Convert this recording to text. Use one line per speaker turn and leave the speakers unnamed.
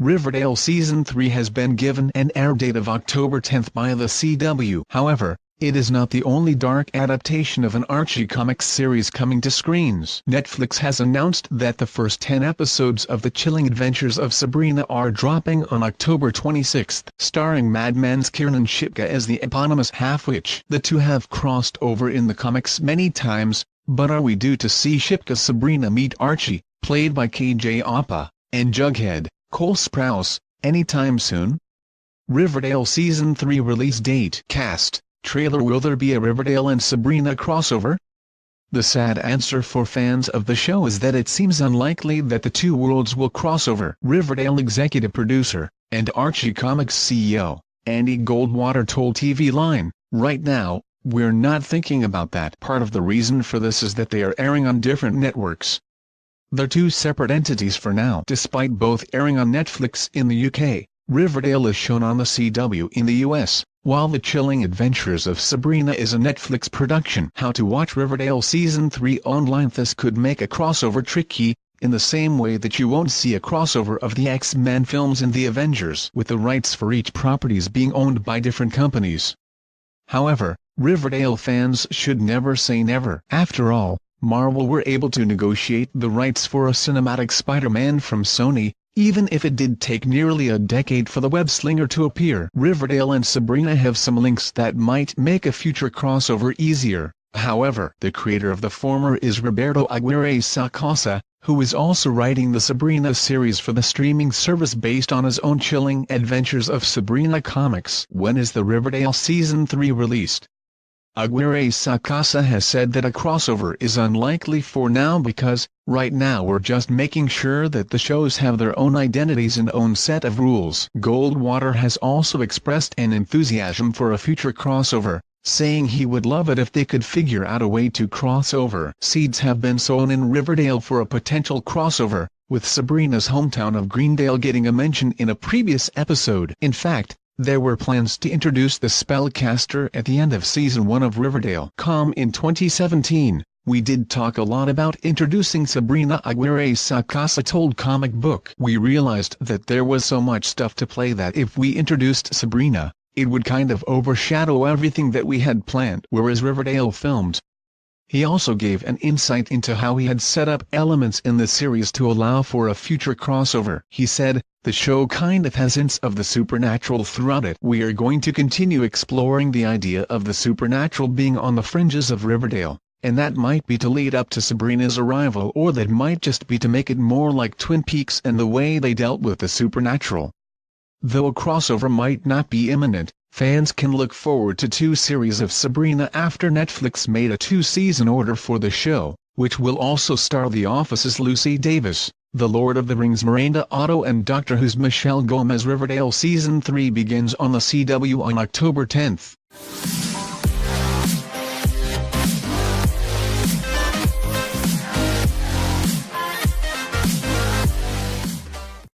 Riverdale Season 3 has been given an air date of October 10 by the CW. However, it is not the only dark adaptation of an Archie Comics series coming to screens. Netflix has announced that the first 10 episodes of The Chilling Adventures of Sabrina are dropping on October 26, starring Mad Men's Kiernan Shipka as the eponymous half-witch. The two have crossed over in the comics many times, but are we due to see Shipka's Sabrina meet Archie, played by KJ Apa, and Jughead, Cole Sprouse, anytime soon? Riverdale Season 3 release date. Cast, trailer. Will there be a Riverdale and Sabrina crossover? The sad answer for fans of the show is that it seems unlikely that the two worlds will cross over. Riverdale executive producer, and Archie Comics CEO, Andy Goldwater told TV Line, "Right now, we're not thinking about that." Part of the reason for this is that they are airing on different networks. They're two separate entities for now. Despite both airing on Netflix in the UK, Riverdale is shown on the CW in the US, while The Chilling Adventures of Sabrina is a Netflix production. How to watch Riverdale Season 3 online? This could make a crossover tricky, in the same way that you won't see a crossover of the X-Men films and the Avengers, with the rights for each properties being owned by different companies. However, Riverdale fans should never say never. After all, Marvel were able to negotiate the rights for a cinematic Spider-Man from Sony, even if it did take nearly a decade for the web-slinger to appear. Riverdale and Sabrina have some links that might make a future crossover easier. However, the creator of the former is Roberto Aguirre Sacasa, who is also writing the Sabrina series for the streaming service based on his own Chilling Adventures of Sabrina comics. When is the Riverdale Season 3 released? Aguirre Sacasa has said that a crossover is unlikely for now because, right now we're just making sure that the shows have their own identities and own set of rules. Goldwater has also expressed an enthusiasm for a future crossover, saying he would love it if they could figure out a way to cross over. Seeds have been sown in Riverdale for a potential crossover, with Sabrina's hometown of Greendale getting a mention in a previous episode. In fact, there were plans to introduce the spellcaster at the end of Season 1 of Riverdale. In 2017, we did talk a lot about introducing Sabrina. Aguirre Sacasa told Comic Book. We realized that there was so much stuff to play that if we introduced Sabrina, it would kind of overshadow everything that we had planned. Whereas Riverdale filmed. He also gave an insight into how he had set up elements in the series to allow for a future crossover. He said, "The show kind of has hints of the supernatural throughout it. We are going to continue exploring the idea of the supernatural being on the fringes of Riverdale, and that might be to lead up to Sabrina's arrival, or that might just be to make it more like Twin Peaks and the way they dealt with the supernatural." Though a crossover might not be imminent, fans can look forward to 2 series of Sabrina after Netflix made a 2-season order for the show, which will also star The Office's Lucy Davis, The Lord of the Rings' Miranda Otto and Doctor Who's Michelle Gomez. Riverdale Season 3 begins on the CW on October 10.